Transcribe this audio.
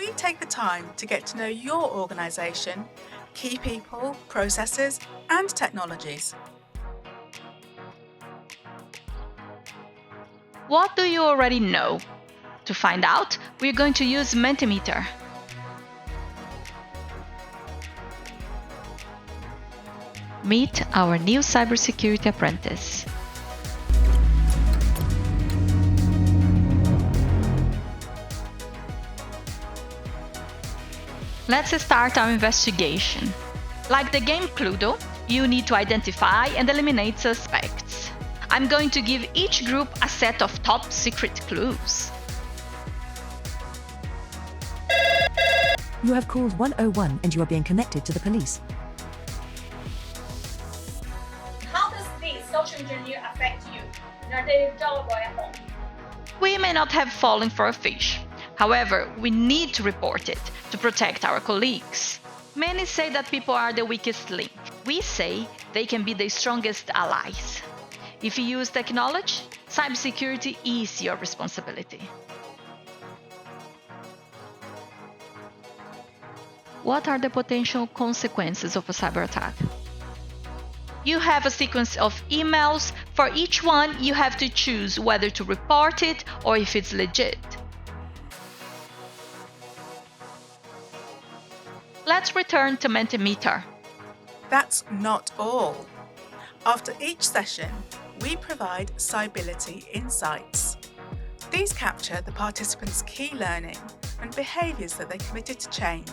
we take the time to get to know your organisation, key people, processes and technologies. What do you already know? To find out, we're going to use Mentimeter. Meet our new cybersecurity apprentice. Let's start our investigation. Like the game Cluedo, you need to identify and eliminate suspects. I'm going to give each group a set of top secret clues. You have called 101 and you are being connected to the police. How does this social engineer affect you in your daily job or at home? We may not have fallen for a fish. However, we need to report it to protect our colleagues. Many say that people are the weakest link. We say they can be the strongest allies. If you use technology, cybersecurity is your responsibility. What are the potential consequences of a cyber attack? You have a sequence of emails. For each one, you have to choose whether to report it or if it's legit. Let's return to Mentimeter. That's not all. After each session, we provide Cybility insights. These capture the participants' key learning and behaviours that they committed to change.